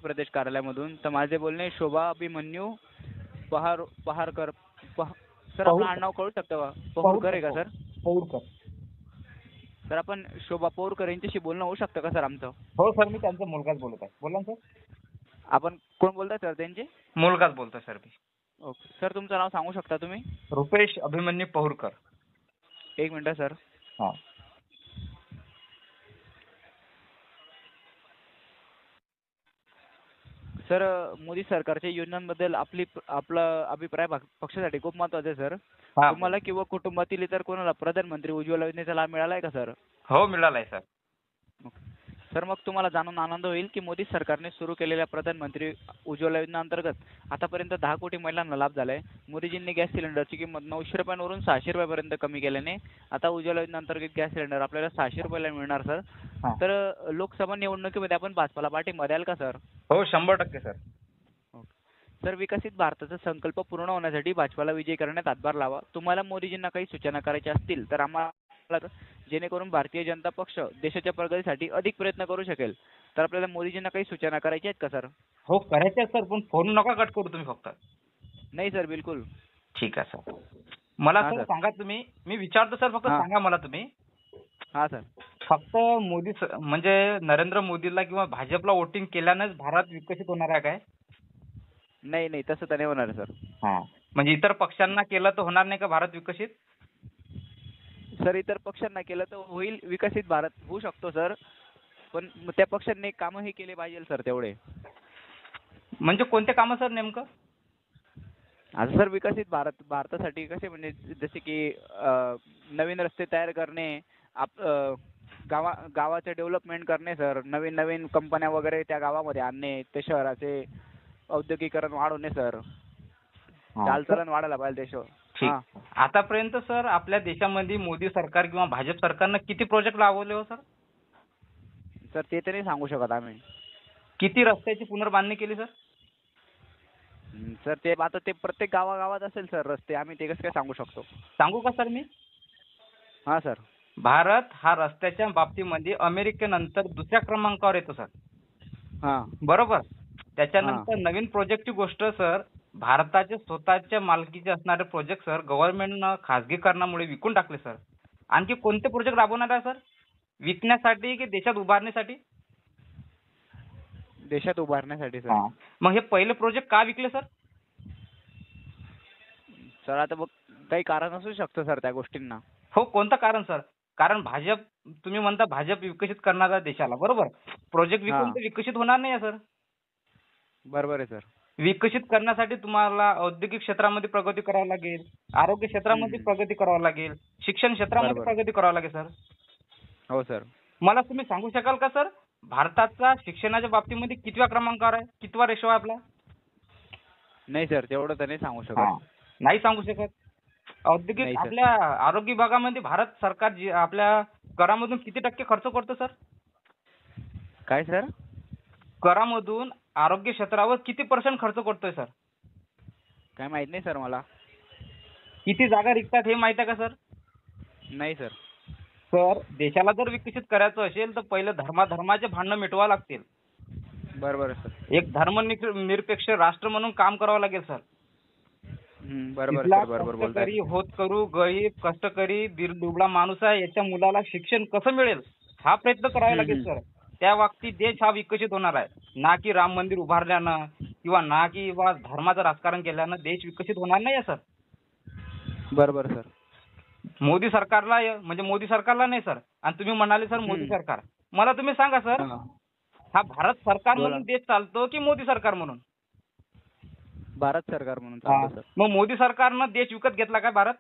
प्रदेश कार्यालयामधून. तर माझे बोलणे शोभा अभिमन्यू पहारकर. सर आपलं आडनाव कळू शकतं का? पहुरकर आहे का सर? पौरकर. सर आपण शोभा पौरकर यांच्याशी बोलणं होऊ शकतं का सर आमचं? हो सर, मी त्यांचा मुलगाच बोलत आहे. बोला ना सर. आपण कोण बोलताय सर त्यांचे? मुलगाच बोलतोय सर मी. ओके सर, तुमचं नाव सांगू शकता तुम्ही? रुपेश अभिमन्यू पहुरकर. एक मिनिट सर. हा. सर मोदी सरकारच्या योजनांबद्दल आपला अभिप्राय पक्षासाठी खूप महत्त्वाचा आहे सर. तुम्हाला किंवा कुटुंबातील इतर कोणाला प्रधानमंत्री उज्ज्वला योजनेचा लाभ मिळाला आहे का सर? हो, मिळालाय सर. सर मग तुम्हाला जाणून आनंद होईल की मोदी सरकारने सुरू केलेल्या प्रधानमंत्री उज्ज्वला योजनेअंतर्गत आतापर्यंत 10 कोटी महिलांना लाभ झालाय. मोदीजींनी गॅस सिलेंडरची किंमत 900 रुपयांवरून 600 रुपयापर्यंत कमी केल्याने आता उज्ज्वला योजनेअंतर्गत गॅस सिलेंडर आपल्याला 600 रुपयाला मिळणार सर. तर लोकसभा निवडणुकीमध्ये आपण भाजपाला पाठिंबा द्याल का सर? हो, 100% सर. सर विकसित भारताचा संकल्प पूर्ण होण्यासाठी भाजपाला विजयी करण्यात हातभार लावा. तुम्हाला मोदीजींना काही सूचना करायच्या असतील तर आम्हाला, जेणेकरून भारतीय जनता पक्ष देशाच्या प्रगतीसाठी अधिक प्रयत्न करू शकेल, तर आपल्याला मोदीजींना काही सूचना करायच्या आहेत का सर? हो, करायच्या सर, पण फोन नका कट करू तुम्ही फक्त. नाही सर, बिलकुल. ठीक आहे सर. मला सर सांगा तुम्ही, मी विचारतो सर, फक्त सांगा मला तुम्ही. हा सर. फक्त मोदी म्हणजे नरेंद्र मोदीला किंवा भाजपला वोटिंग केल्यानेच भारत विकसित होणार आहे काय? नाही, तसं तर नाही होणार सर. म्हणजे इतर पक्षांना केलं तर होणार नाही का भारत विकसित? सर इतर पक्षांना केलं तर होईल, विकसित भारत होऊ शकतो सर, पण त्या पक्षांनी कामही केले पाहिजे सर तेवढे. म्हणजे कोणते कामं सर नेमकं? आता सर विकसित भारतासाठी कसे, म्हणजे जसे की नवीन रस्ते तयार करणे, गावाचे डेव्हलपमेंट करणे सर, नवीन कंपन्या वगैरे त्या गावामध्ये आणणे, ते शहराचे औद्योगिकरण वाढवणे सर, चालचलन वाढायला पाहिजे देशावर. ठीक. आतापर्यंत सर आपल्या देशामध्ये मोदी सरकार किंवा भाजप सरकारनं किती प्रोजेक्ट राबवले हो सर? सर ते तर नाही सांगू शकत आम्ही. किती रस्त्याची पुनर्बांधणी केली सर? सर ते आता ते प्रत्येक गावागावात असेल सर रस्ते, आम्ही ते कसं काय सांगू शकतो? सांगू का सर मी? हा सर. भारत हा रस्त्याच्या बाबतीमध्ये अमेरिकेनंतर दुसऱ्या क्रमांकावर येतो सर. बरोबर. त्याच्यानंतर नवीन प्रोजेक्टची गोष्ट सर, भारताचे स्वतःच्या मालकीचे असणारे प्रोजेक्ट सर गव्हर्नमेंटनं खासगीकरणामुळे विकून टाकले सर. आणखी कोणते प्रोजेक्ट राबवणार आहे सर? विकण्यासाठी की देशात उभारण्यासाठी? देशात उभारण्यासाठी सर. मग हे पहिले प्रोजेक्ट का विकले सर? सर आता मग काही कारण असू शकतं सर त्या गोष्टींना. हो, कोणतं कारण सर? कारण भाजप, तुम्ही म्हणता भाजप विकसित करणार आहे देशाला, बरोबर. प्रोजेक्ट विकून तर विकसित होणार नाही सर. बरोबर आहे सर. विकसित करण्यासाठी तुम्हाला औद्योगिक क्षेत्रामध्ये प्रगती करावी लागेल, आरोग्य क्षेत्रामध्ये प्रगती करावी लागेल, शिक्षण क्षेत्रामध्ये प्रगती करावी लागेल सर. हो सर. मला तुम्ही सांगू शकाल का सर, भारताचा शिक्षणाच्या बाबतीमध्ये कितव्या क्रमांकावर आहे, कितवा रेशो आहे आपला? नाही सर, तेवढं तर नाही सांगू शकत. नाही सांगू शकत. औद्योगिक, आपल्या आरोग्य विभागामध्ये भारत सरकार आपल्या करामधून किती टक्के खर्च करतो सर? काय सर? करामधून आरोग्य क्षेत्रावर किती % खर्च करतोय सर? काय माहित नाही सर मला. किती जागा रिकतात हे माहित आहे का सर? नाही सर. सर देशाला जर विकसित करायचं असेल तर पहिले धर्माचे भांडणं मिटवावं लागतील. बरोबर सर. एक धर्मनिरपेक्ष राष्ट्र म्हणून काम करावं लागेल सर. बरोबर कष्टकरी, होतकरू, गरीब, कष्टकरी, दुबळा माणूस आहे, याच्या मुलाला शिक्षण कसं मिळेल हा प्रयत्न करावा लागेल सर. त्या बाबतीत देश हा विकसित होणार आहे, ना की राम मंदिर उभारल्यानं किंवा ना की धर्माचं राजकारण केल्यानं देश विकसित होणार नाही सर. बरोबर सर. मोदी सरकारला नाही सर. आणि तुम्ही म्हणाले सर मोदी सरकार, मला तुम्ही सांगा सर, हा भारत सरकार म्हणून देश चालतो की मोदी सरकार म्हणून? भारत सरकार म्हणून चालतो सर. मग मोदी सरकारनं देश विकत घेतला काय भारत?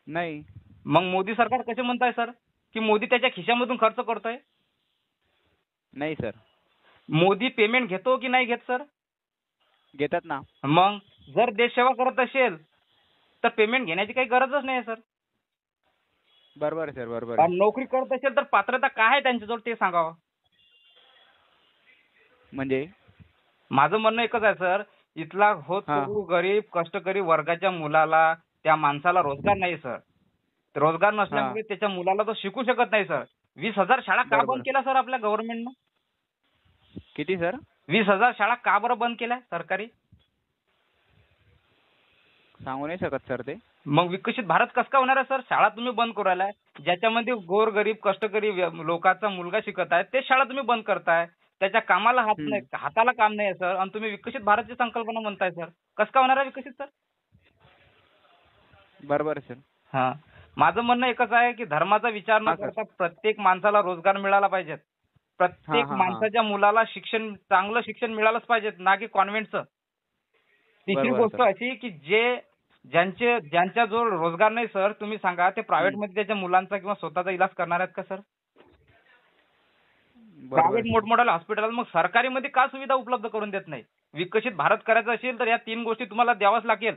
नाही. मग मोदी सरकार कसे म्हणताय सर की मोदी त्याच्या खिशामधून खर्च करतोय? नाही सर. मोदी पेमेंट घेतो की नाही घेत सर? घेतात ना. मग जर देश सेवा करत असेल तर पेमेंट घेण्याची काही गरजच नाही सर. बरोबर सर. बरोबर. नोकरी करत असेल तर पात्रता काय आहे त्यांच्याजवळ ते सांगावं. म्हणजे माझं म्हणणं एकच आहे सर, इथला होतकरू, गरीब, कष्टकरी वर्गाच्या मुलाला, त्या माणसाला रोजगार नाही सर. रोजगार नसल्यामुळे त्याच्या मुलाला तो शिकू शकत नाही सर. 20,000 शाळा का बंद केल्या सर आपल्या गव्हर्नमेंटनं? किती सर? 20,000 शाळा का बरं बंद केल्या सरकारी? सांगू नाही शकत सर ते. मग विकसित भारत कसं काय होणार आहे सर? शाळा तुम्ही बंद करू राहिलाय, ज्याच्यामध्ये गोरगरीब कष्टकरी लोकांचा मुलगा शिकत आहे ते शाळा तुम्ही बंद करताय. त्याच्या कामाला हाताला काम नाही सर, आणि तुम्ही विकसित भारतची संकल्पना म्हणताय सर. कसं काय होणार आहे विकसित सर? बरोबर आहे सर. हा, माझं म्हणणं एकच आहे की धर्माचा विचार न करता प्रत्येक माणसाला रोजगार मिळाला पाहिजे. प्रत्येक माणसाच्या मुलाला चांगलं शिक्षण मिळालंच पाहिजे, ना की कॉन्व्हेंटचं. तिसरी गोष्ट अशी की ज्यांच्याजवळ रोजगार नाही सर, तुम्ही सांगा ते प्रायव्हेटमध्ये त्याच्या मुलांचा किंवा स्वतःचा इलाज करणार आहेत का सर? प्रायव्हेट मोठमोठ्या हॉस्पिटल, मग सरकारीमध्ये का सुविधा उपलब्ध करून देत नाही? विकसित भारत करायचं असेल तर या 3 गोष्टी तुम्हाला द्यावाच लागेल.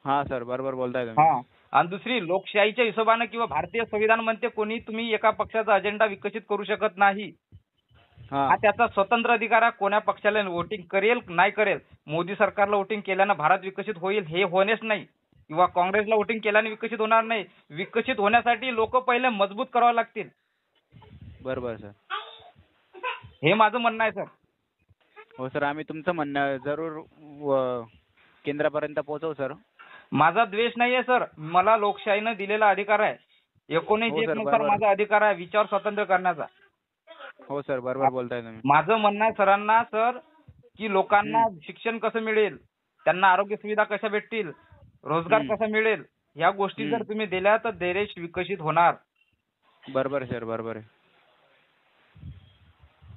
हा सर, बरोबर बोलताय तुम्ही. हा, आणि दुसरी लोकशाहीच्या हिशोबाने किंवा भारतीय संविधान म्हणते कोणी तुम्ही एका पक्षाचा अजेंडा विकसित करू शकत नाही. हा त्याचा स्वतंत्र अधिकार आहे, कोण्या पक्षाला वोटिंग करेल नाही करेल. मोदी सरकारला वोटिंग केल्यानं भारत विकसित होईल हे होणेच नाही, किंवा काँग्रेसला वोटिंग केल्याने विकसित होणार नाही. विकसित होण्यासाठी लोक पहिले मजबूत करावे लागतील. बरोबर सर. हे माझं म्हणणं आहे सर. हो सर, आम्ही तुमचं म्हणणं जरूर केंद्रापर्यंत पोहोचवू सर. माझा द्वेष नाहीये सर, मला लोकशाहीनं दिलेला अधिकार आहे. 19 नुसार माझा अधिकार आहे विचार स्वातंत्र्य करण्याचा. हो सर, बरोबर बोलताय तुम्ही. माझं म्हणणं आहे सरांना सर की लोकांना शिक्षण कसं मिळेल, त्यांना आरोग्य सुविधा कशा भेटतील, रोजगार कसा मिळेल, ह्या गोष्टी जर तुम्ही दिल्या तर देश विकसित होणार. बरोबर सर, बरोबर आहे.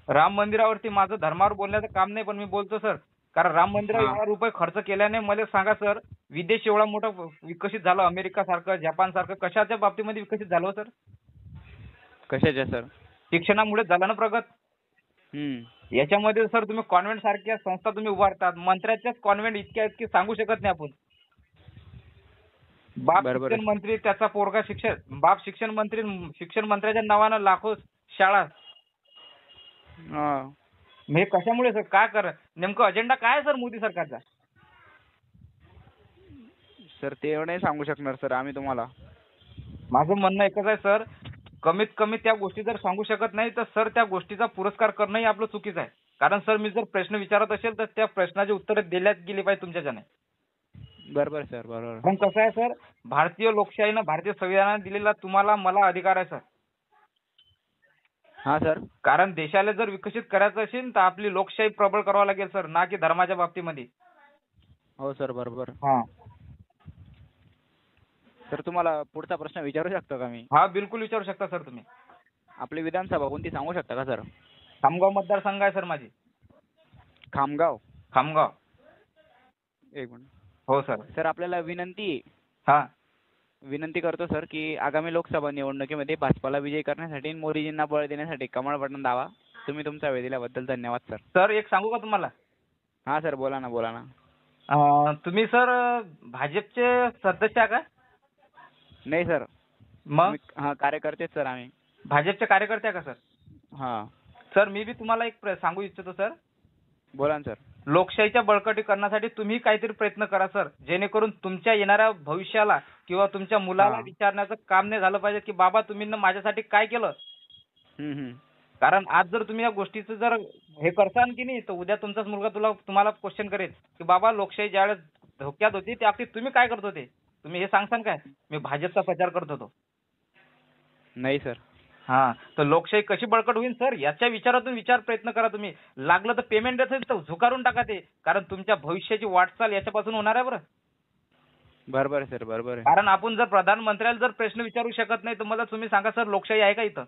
राम मंदिरावरती माझं धर्मावर बोलण्याचं काम नाही, पण मी बोलतो सर. कारण राम मंदिरावर एवढा रुपये खर्च केल्याने मला सांगा सर, विदेश एवढा मोठा विकसित झालं, अमेरिका सारखं, जपान सारखं, कशाच्या बाबतीमध्ये विकसित झालं सर? कशाच्या सर? शिक्षणामुळे झालं ना प्रगत. याच्यामध्ये सर तुम्ही कॉन्व्हेंट सारख्या संस्था तुम्ही उभारतात, मंत्र्याच्याच कॉन्व्हेंट इतके सांगू शकत नाही आपण. बाप शिक्षण मंत्री त्याचा पोरगा बाप शिक्षण मंत्री, शिक्षण मंत्र्याच्या नावानं लाखो शाळा. हे कशामुळे सर? काय नेमकं अजेंडा काय आहे सर मोदी सरकारचा? सर ते नाही सांगू शकणार सर आम्ही तुम्हाला. माझं म्हणणं एकच आहे सर, कमीत कमी त्या गोष्टी जर सांगू शकत नाही तर सर त्या गोष्टीचा पुरस्कार करणंही आपलं चुकीचं आहे. कारण सर मी जर प्रश्न विचारत असेल तर त्या प्रश्नाची उत्तरे दिल्याच गेली पाहिजे तुमच्याच्याने. बरोबर सर, बरोबर. पण कसं आहे सर, भारतीय लोकशाहीनं, भारतीय संविधानाने दिलेला तुम्हाला मला अधिकार आहे सर. हा सर. कारण देशाला जर विकसित करायचं असेल तर आपली लोकशाही प्रबळ करावं लागेल सर, ना की धर्माच्या बाबतीमध्ये. हो सर, बरोबर. हा सर, तुम्हाला पुढचा प्रश्न विचारू शकतो का मी? हा बिलकुल विचारू शकता सर तुम्ही. आपली विधानसभा कोणती सांगू शकता का सर? खामगाव मतदारसंघ आहे सर माझी. खामगाव. एक मिनिट. हो सर. सर आपल्याला विनंती करतो सर की आगामी लोकसभा निवडणुकीमध्ये भाजपाला विजयी करण्यासाठी, मोदीजींना बळ देण्यासाठी कमळ बटन दाबा. तुम्ही तुमचा वेळ दिल्याबद्दल धन्यवाद सर. सर एक सांगू का तुम्हाला? हा सर, बोला ना, बोला ना. तुम्ही सर भाजपचे सदस्य आहे का? नाही सर. मग? कार्यकर्ते सर आम्ही. भाजपचे कार्यकर्ते आहे का सर? हा सर, मी बी तुम्हाला एक सांगू इच्छितो सर. बोला ना सर. लोकशाहीच्या बळकटीकरणासाठी तुम्ही काहीतरी प्रयत्न करा सर, जेणेकरून तुमच्या येणाऱ्या भविष्याला किंवा तुमच्या मुलाला विचारण्याचं काम नाही झालं पाहिजे की बाबा तुम्ही माझ्यासाठी काय केलं. कारण आज जर तुम्ही या गोष्टीचं जर हे करसान की नाही, तर उद्या तुमचाच मुलगा तुम्हाला क्वेश्चन करेल की बाबा लोकशाही ज्यावेळेस धोक्यात होती त्या बाबतीत तुम्ही काय करत होते. तुम्ही हे सांगसान काय? मी भाजपचा प्रचार करत होतो. नाही सर. तर लोकशाही कशी बळकट होईल सर, याच्या विचारातून प्रयत्न करा तुम्ही. लागलं तर पेमेंट देत तर झुकारून टाका ते, कारण तुमच्या भविष्याची वाटचाल याच्यापासून होणार आहे. बरं बरोबर आहे सर, बरोबर आहे. कारण आपण जर प्रधानमंत्र्याला जर प्रश्न विचारू शकत नाही तर मला तुम्ही सांगा सर लोकशाही आहे का इथं?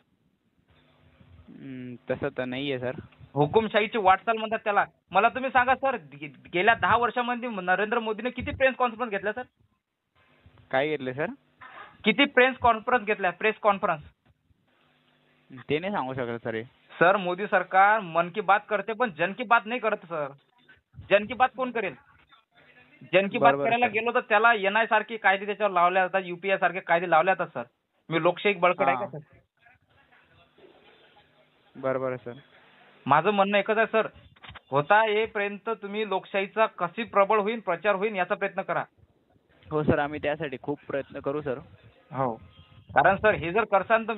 तसं तर नाहीये सर. हुकुमशाहीची वाटचाल म्हणतात त्याला. मला तुम्ही सांगा सर, गेल्या 10 वर्षांमध्ये नरेंद्र मोदीने किती प्रेस कॉन्फरन्स घेतल्या सर? काय घेतले सर? किती प्रेस कॉन्फरन्स घेतल्या? प्रेस कॉन्फरन्स ते नाही सांगू शकत सर. सर मोदी सरकार मन की बात करते पण जन की बात नाही करत सर. जन की बात कोण करेल? जन की बात करायला गेलो तर त्याला एनआय सारखे कायदे त्याच्यावर लावले जातात, युपीए सारखे कायदे लावले जातात सर. मी लोकशाही बळकट आहे का सर? बरोबर आहे सर. माझं म्हणणं एकच आहे सर, होता येईपर्यंत तुम्ही लोकशाहीचा कशी प्रबळ होईल, प्रचार होईल याचा प्रयत्न करा. हो सर, आम्ही त्यासाठी खूप प्रयत्न करू सर. हो, कारण सर हे जर करसान तर